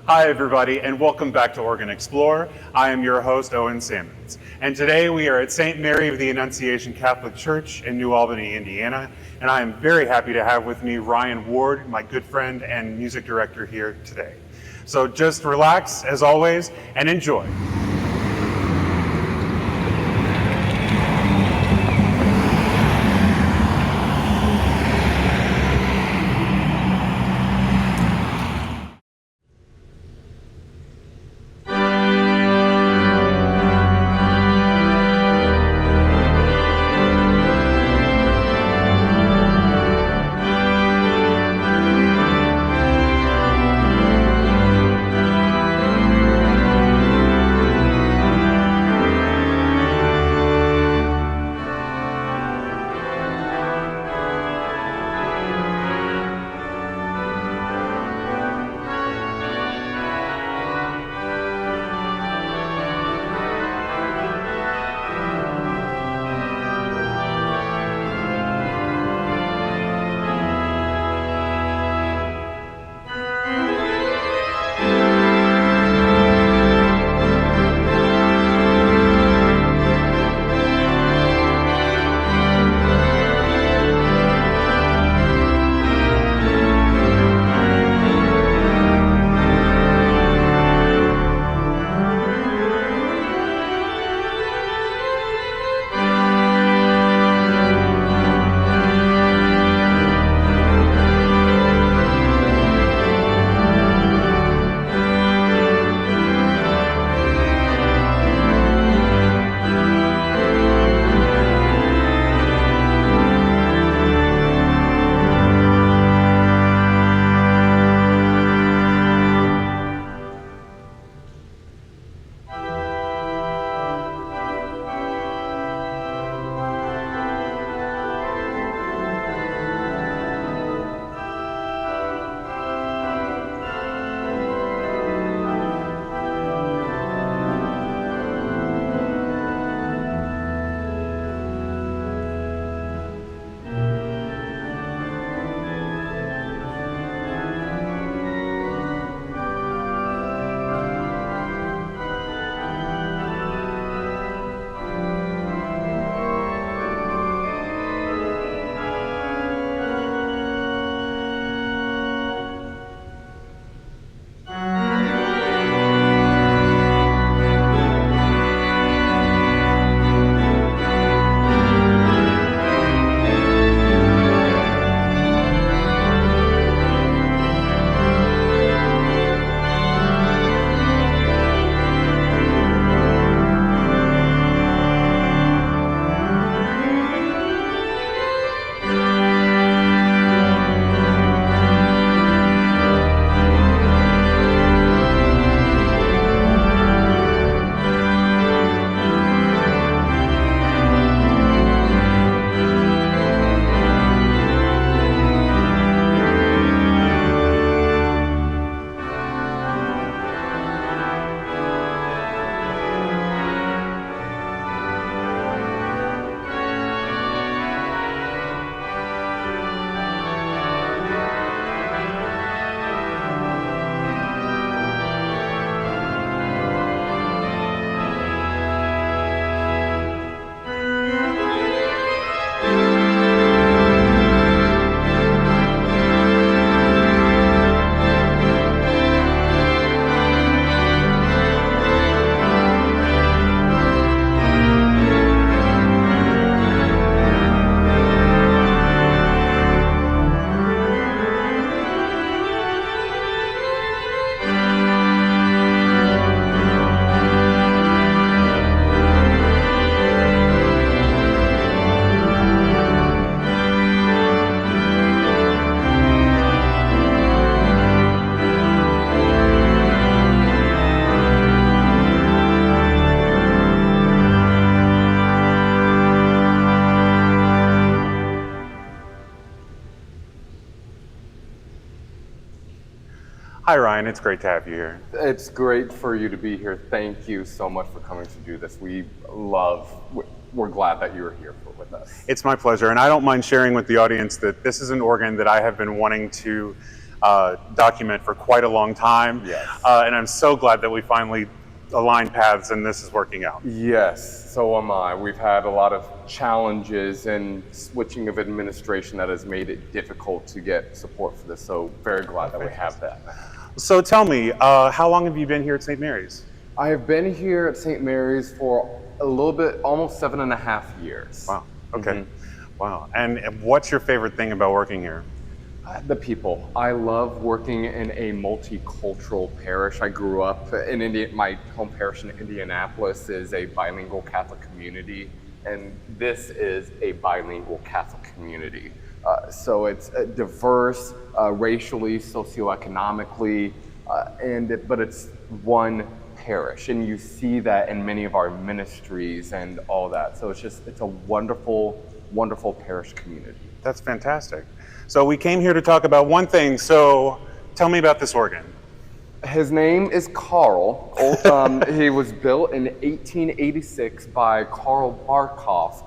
Hi everybody, and welcome back to Organ Explorer. I am your host, Owen Sammons. And today we are at St. Mary of the Annunciation Catholic Church in New Albany, Indiana. And I am very happy to have with me Ryan Ward, my good friend and music director here today. So just relax, as always, and enjoy. Hi Ryan, it's great to have you here. It's great for you to be here. Thank you so much for coming to do this. We're glad that you're here with us. It's my pleasure, and I don't mind sharing with the audience that this is an organ that I have been wanting to document for quite a long time. Yes. And I'm so glad that we finally aligned paths and this is working out. Yes, so am I. We've had a lot of challenges and switching of administration that has made it difficult to get support for this. So very glad that we have that. So tell me, how long have you been here at St. Mary's? I have been here at St. Mary's for a little bit, almost 7.5 years. Wow, okay. Wow, and what's your favorite thing about working here? The people. I love working in a multicultural parish. I grew up in India. My home parish in Indianapolis is a bilingual Catholic community, and this is a bilingual Catholic community. So it's diverse racially, socioeconomically, but it's one parish, and you see that in many of our ministries and all that. So it's a wonderful, wonderful parish community. That's fantastic. So we came here to talk about one thing, so tell me about this organ. His name is Carl. He was built in 1886 by Carl Barckhoff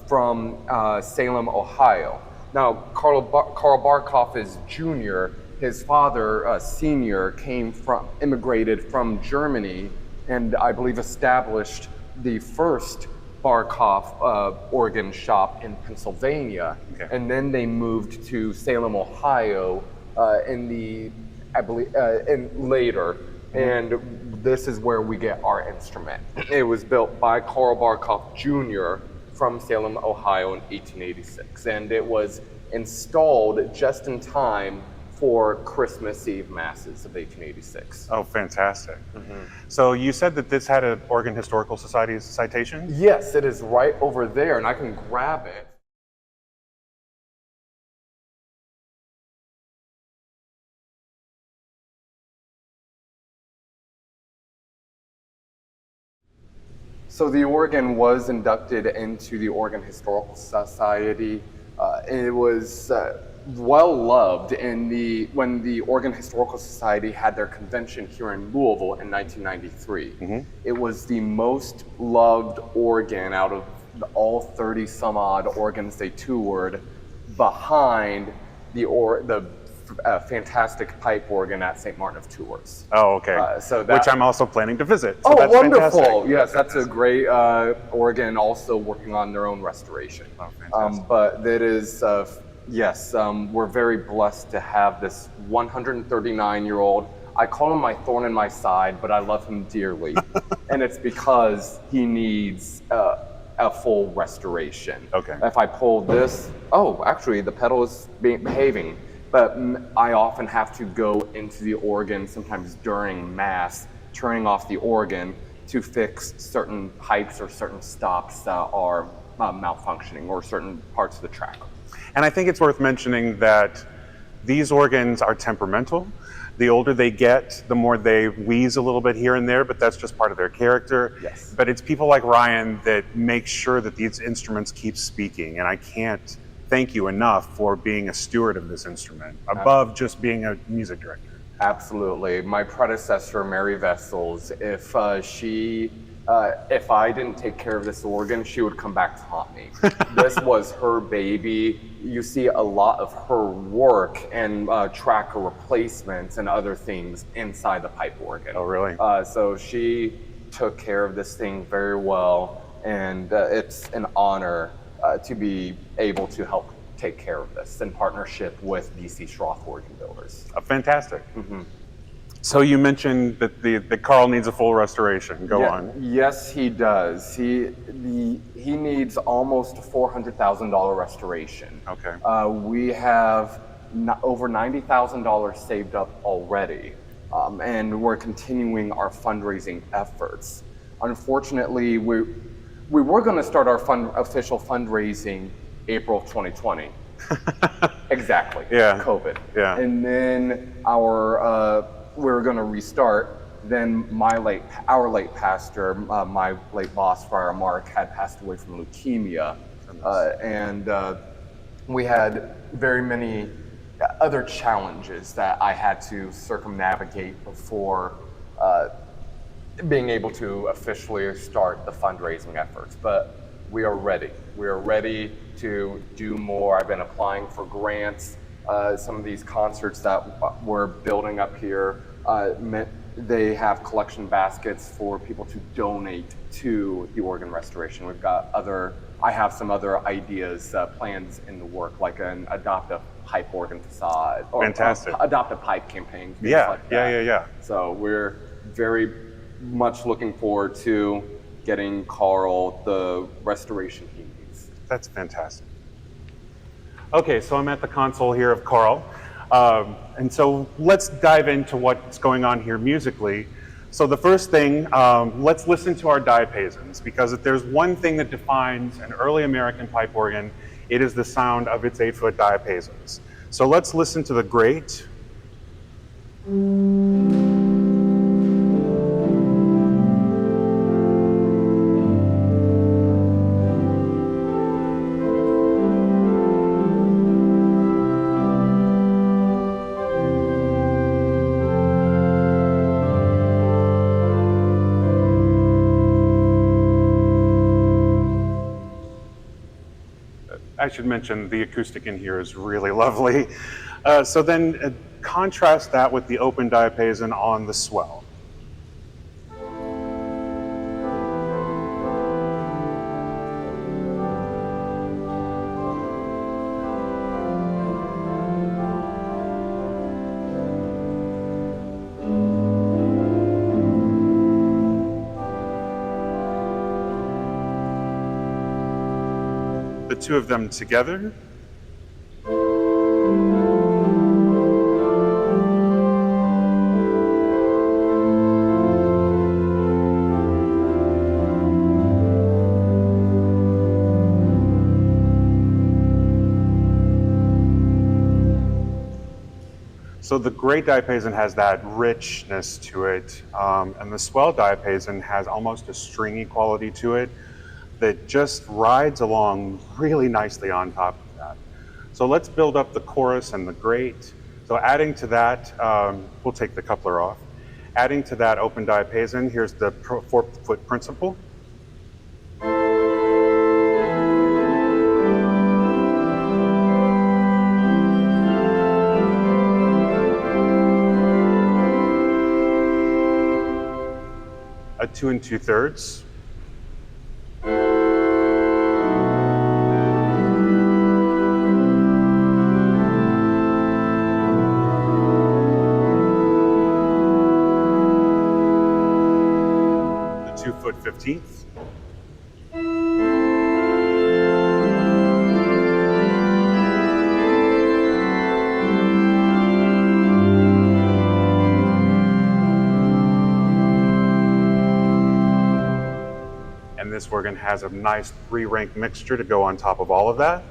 from Salem, Ohio. Now, Carl Barckhoff is junior. His father, senior, immigrated from Germany, and I believe established the first Barckhoff organ shop in Pennsylvania, and then they moved to Salem, Ohio, later, and this is where we get our instrument. It was built by Carl Barckhoff Jr. from Salem, Ohio in 1886, and it was installed just in time for Christmas Eve masses of 1886. Oh, fantastic. So you said that this had an Oregon Historical Society citation? Yes, it is right over there, and I can grab it. So the organ was inducted into the Oregon Historical Society. It was well loved when the Oregon Historical Society had their convention here in Louisville in 1993. It was the most loved organ out of all 30 some odd organs they toured, behind the fantastic pipe organ at St. Martin of Tours. Oh, okay. Which I'm also planning to visit. So that's wonderful! Fantastic. Yes, that's a great organ. Also working on their own restoration. Oh, fantastic. But that is. Yes, we're very blessed to have this 139-year-old. I call him my thorn in my side, but I love him dearly. And it's because he needs a full restoration. Okay. If I pull this, actually the pedal is behaving, but I often have to go into the organ, sometimes during Mass, turning off the organ to fix certain pipes or certain stops that are malfunctioning, or certain parts of the track. And I think it's worth mentioning that these organs are temperamental. The older they get, the more they wheeze a little bit here and there, but that's just part of their character. Yes. But it's people like Ryan that make sure that these instruments keep speaking, and I can't thank you enough for being a steward of this instrument, above just being a music director. Absolutely. My predecessor, Mary Vessels, if I didn't take care of this organ, she would come back to haunt me. This was her baby. You see a lot of her work and tracker replacements and other things inside the pipe organ. Oh, really? So she took care of this thing very well, and it's an honor to be able to help take care of this in partnership with BC Schroth Organ Builders. Fantastic. So you mentioned that Carl needs a full restoration. Go on. Yes, he does. He needs almost $400,000 restoration. Okay. We have over $90,000 saved up already, and we're continuing our fundraising efforts. Unfortunately, we were going to start our official fundraising April of 2020. Exactly. Yeah. COVID. Yeah. And then we were going to restart. Then our late pastor, my late boss, Friar Mark, had passed away from leukemia, and we had very many other challenges that I had to circumnavigate before being able to officially start the fundraising efforts. But we are ready. We are ready to do more. I've been applying for grants some of these concerts that we're building up here, they have collection baskets for people to donate to the organ restoration. I have some other ideas, plans in the work, like an adopt a pipe organ facade, or Fantastic. Adopt a pipe campaign. Yeah, like that. yeah. So we're very much looking forward to getting Carl the restoration he needs. That's fantastic. Okay, so I'm at the console here of Carl. And so let's dive into what's going on here musically. So the first thing, let's listen to our diapasons, because if there's one thing that defines an early American pipe organ, it is the sound of its 8-foot diapasons. So let's listen to the great. I should mention the acoustic in here is really lovely. So then contrast that with the open diapason on the swell. The two of them together. So the great diapason has that richness to it, and the swell diapason has almost a stringy quality to it that just rides along really nicely on top of that. So let's build up the chorus and the great. So adding to that, we'll take the coupler off. Adding to that open diapason, here's the 4-foot principle. A 2 2/3. The 2-foot 15th. And this organ has a nice 3-rank mixture to go on top of all of that.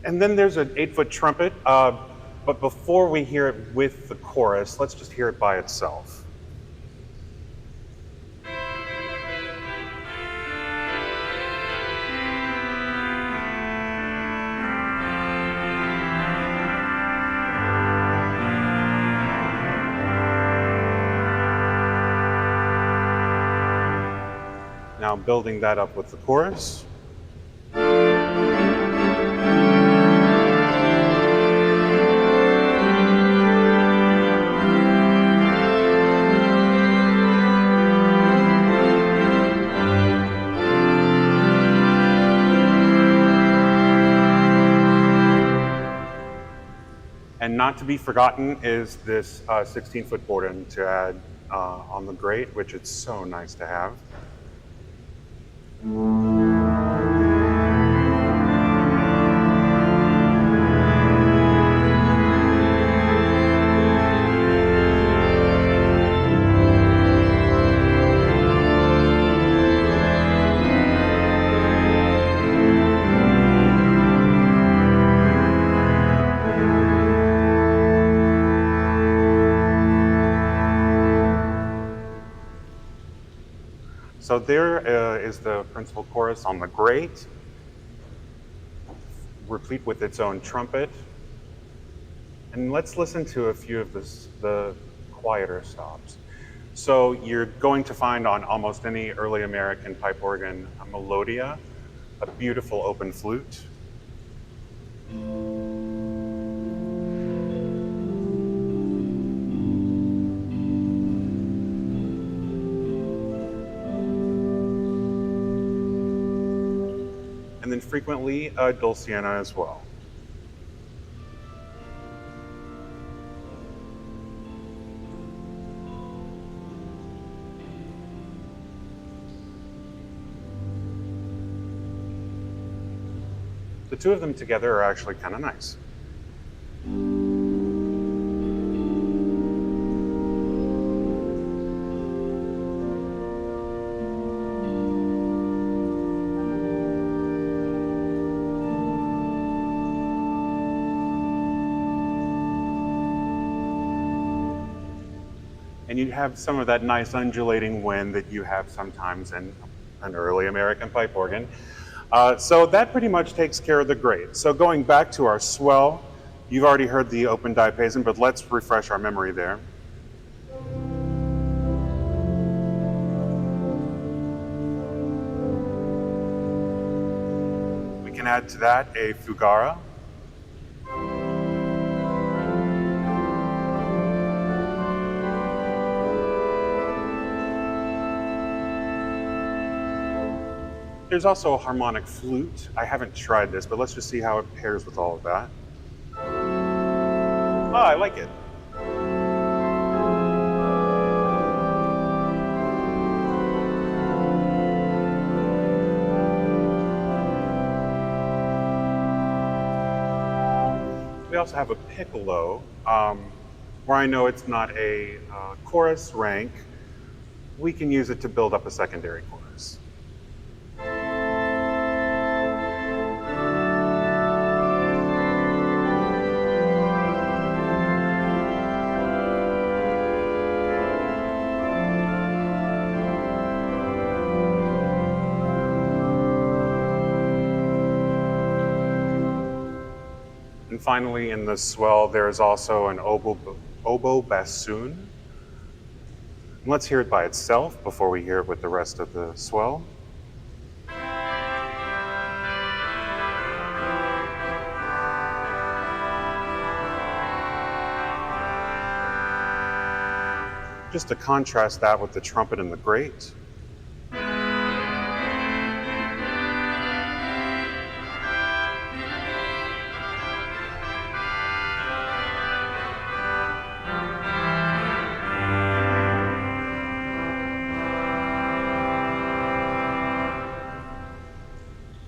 And then there's an 8-foot trumpet. But before we hear it with the chorus, let's just hear it by itself. Now building that up with the chorus. And not to be forgotten is this 16-foot bourdon to add on the grate, which it's so nice to have. So there is the principal chorus on the grate. replete with its own trumpet. And let's listen to a few of the quieter stops. So you're going to find on almost any early American pipe organ a melodia, a beautiful open flute. And then frequently a dulciana as well. The two of them together are actually kind of nice. And you have some of that nice undulating wind that you have sometimes in an early American pipe organ. So that pretty much takes care of the grade. So going back to our swell, you've already heard the open diapason, but let's refresh our memory there. We can add to that a fugara. There's also a harmonic flute. I haven't tried this, but let's just see how it pairs with all of that. Oh, I like it. We also have a piccolo, where I know it's not a chorus rank. We can use it to build up a secondary chorus. And finally, in the swell, there is also an oboe bassoon. And let's hear it by itself before we hear it with the rest of the swell. Just to contrast that with the trumpet and the grate.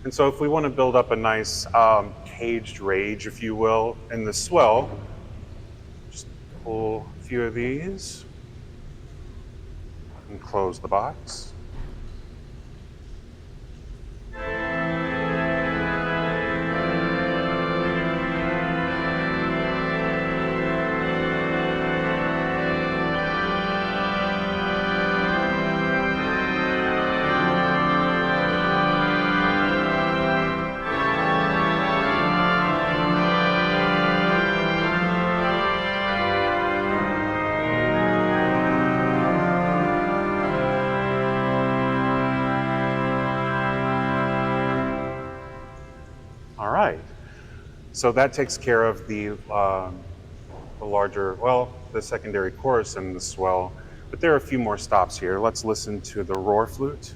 And so if we want to build up a nice caged rage, if you will, in the swell, just pull a few of these and close the box. All right, so that takes care of the larger, well, the secondary chorus and the swell, but there are a few more stops here. Let's listen to the roar flute.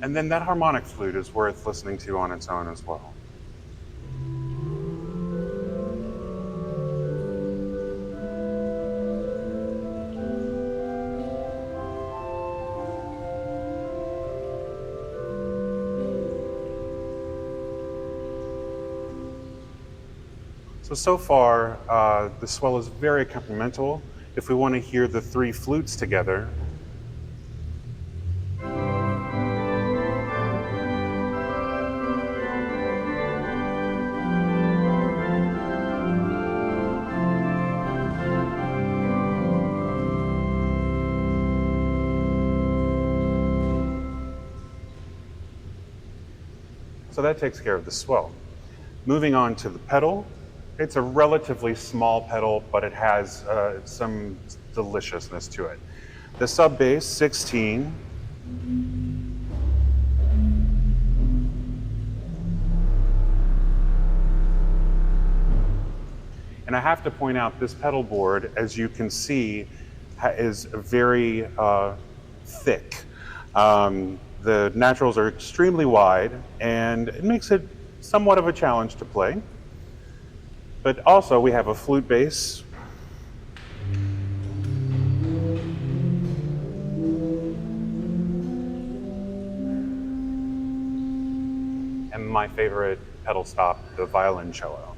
And then that harmonic flute is worth listening to on its own as well. So far, the swell is very accompanimental. If we want to hear the three flutes together, So that takes care of the swell. Moving on to the pedal, it's a relatively small pedal, but it has some deliciousness to it. The sub bass, 16. And I have to point out this pedal board, as you can see, is very thick. The naturals are extremely wide, and it makes it somewhat of a challenge to play. But also we have a flute bass. And my favorite pedal stop, the violoncello.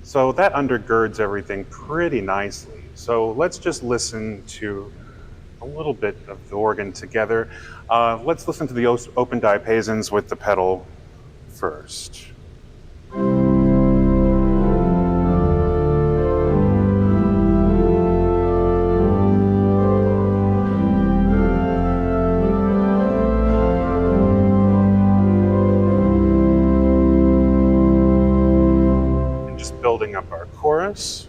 So that undergirds everything pretty nicely. So let's just listen to a little bit of the organ together. Let's listen to the open diapasons with the pedal first. Building up our chorus.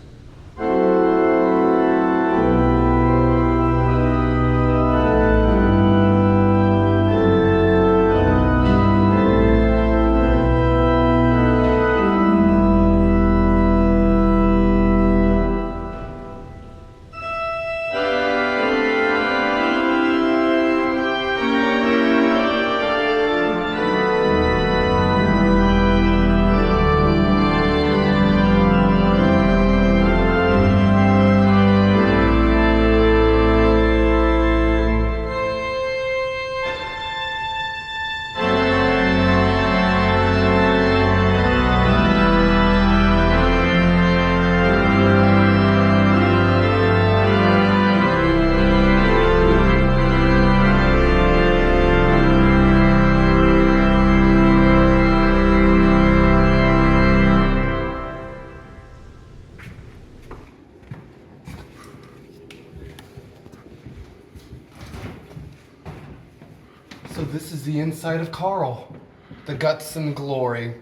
So this is the inside of Carl, the guts and glory.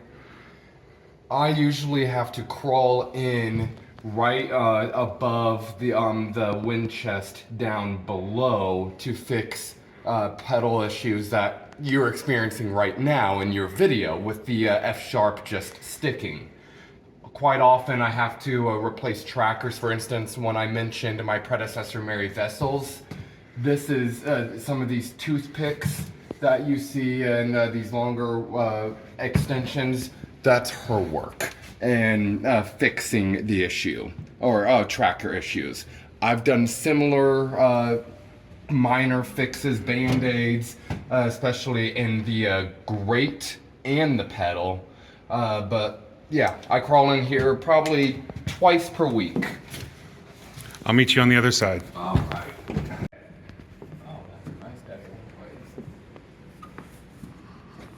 I usually have to crawl in right above the wind chest down below to fix pedal issues that you're experiencing right now in your video with the F sharp just sticking. Quite often I have to replace trackers. For instance, when I mentioned my predecessor Mary Vessel's, this is some of these toothpicks that you see and these longer extensions. That's her work and fixing the issue or tracker issues. I've done similar minor fixes, band-aids, especially in the grate and the pedal. But yeah, I crawl in here probably twice per week. I'll meet you on the other side. All right.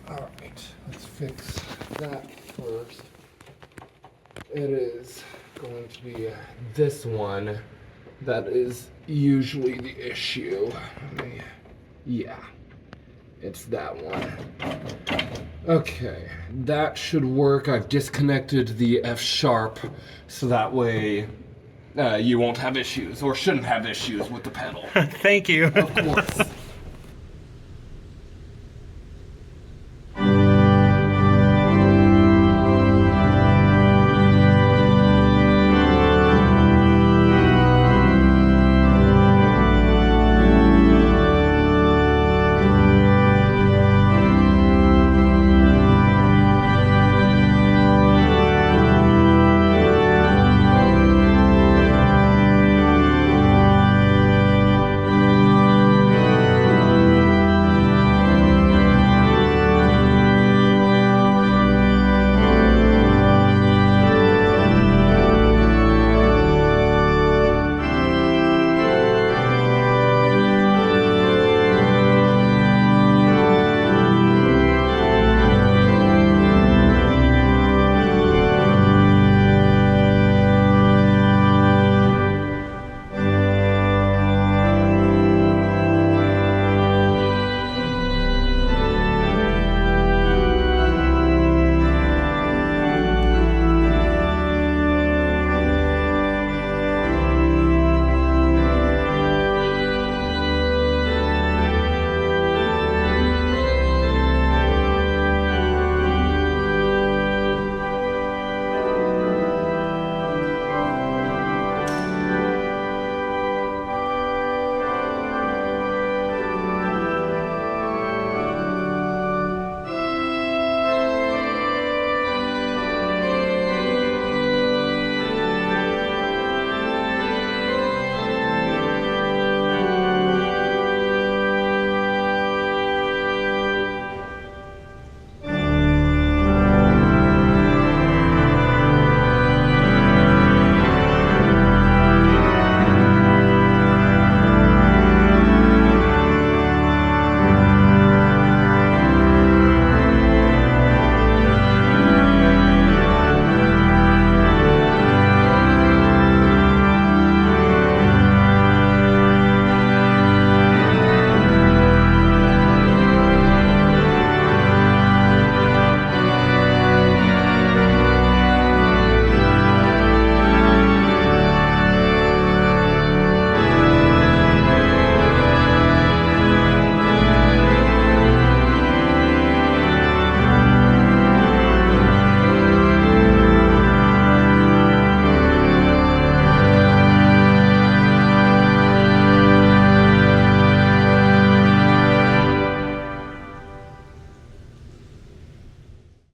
Alright, let's fix that first. It is going to be this one that is usually the issue. Yeah, it's that one. Okay, that should work. I've disconnected the F sharp so that way you won't have issues or shouldn't have issues with the pedal. Thank you. Of course.